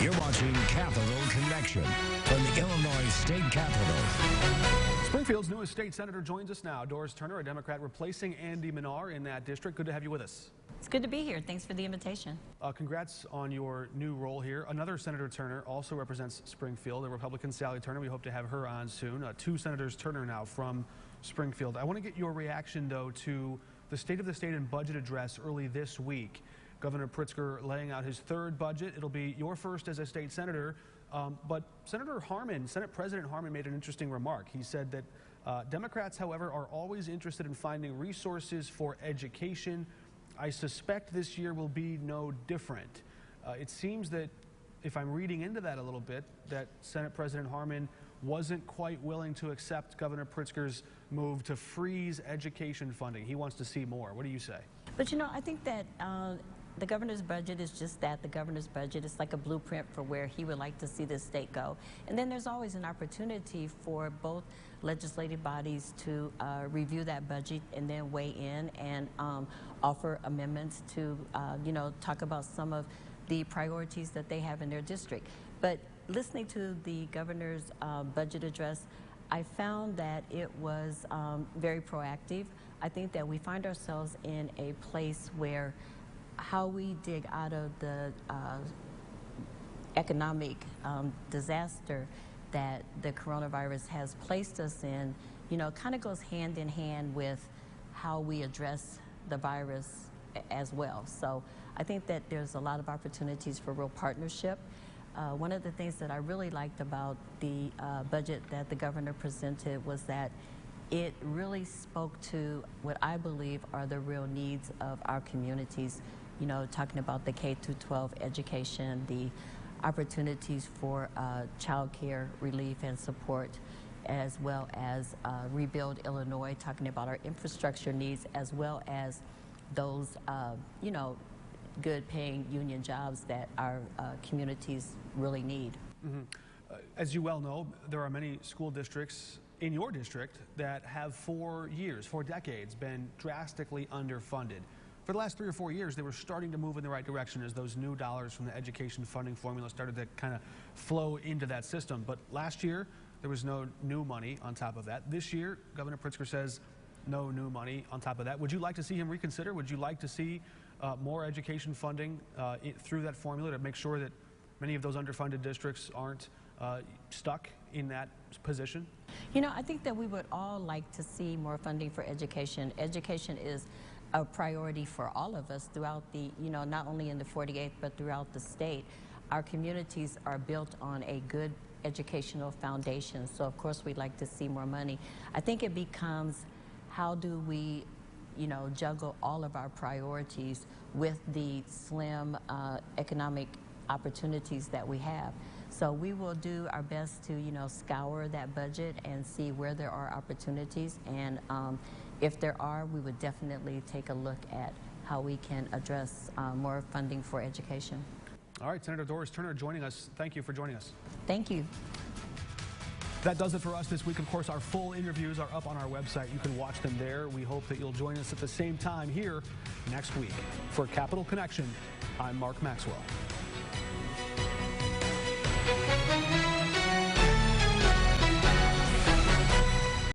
You're watching Capital Connection from the Illinois State Capitol. Springfield's newest state senator joins us now. Doris Turner, a Democrat replacing Andy Minar in that district. Good to have you with us. It's good to be here. Thanks for the invitation. Congrats on your new role here. Another Senator Turner also represents Springfield, the Republican Sally Turner. We hope to have her on soon. Two Senators Turner now from Springfield. I want to get your reaction, though, to the State of the State and budget address early this week. Governor Pritzker laying out his third budget. It'll be your first as a state senator. But Senator Harman, Senate President Harman, made an interesting remark. He said that Democrats, however, are always interested in finding resources for education. I suspect this year will be no different. It seems that, if I'm reading into that a little bit, that Senate President Harman wasn't quite willing to accept Governor Pritzker's move to freeze education funding. He wants to see more. What do you say? But, you know, I think that the governor's budget is just that, the governor's budget. It's like a blueprint for where he would like to see this state go. And then there's always an opportunity for both legislative bodies to review that budget and then weigh in and offer amendments to, you know, talk about some of the priorities that they have in their district. But listening to the governor's budget address, I found that it was very proactive. I think that we find ourselves in a place where how we dig out of the economic disaster that the coronavirus has placed us in, you know, kind of goes hand in hand with how we address the virus as well. So I think that there's a lot of opportunities for real partnership. One of the things that I really liked about the budget that the governor presented was that it really spoke to what I believe are the real needs of our communities. You know, talking about the K-12 education, the opportunities for child care relief and support, as well as Rebuild Illinois, talking about our infrastructure needs, as well as those, you know, good paying union jobs that our communities really need. Mm-hmm. As you well know, there are many school districts in your district that have for decades, been drastically underfunded. For the last 3 or 4 years, they were starting to move in the right direction as those new dollars from the education funding formula started to kind of flow into that system. But last year, there was no new money on top of that. This year, Governor Pritzker says no new money on top of that. Would you like to see him reconsider? Would you like to see more education funding through that formula to make sure that many of those underfunded districts aren't stuck in that position? You know, I think that we would all like to see more funding for education. Education is a priority for all of us throughout the, you know, not only in the 48th, but throughout the state. Our communities are built on a good educational foundation, so of course we'd like to see more money. I think it becomes, how do we, you know, juggle all of our priorities with the slim economic opportunities that we have. So we will do our best to, you know, scour that budget and see where there are opportunities, and if there are, we would definitely take a look at how we can address more funding for education. All right, Senator Doris Turner joining us. Thank you for joining us. Thank you. That does it for us this week. Of course, our full interviews are up on our website. You can watch them there. We hope that you'll join us at the same time here next week. For Capital Connection, I'm Mark Maxwell.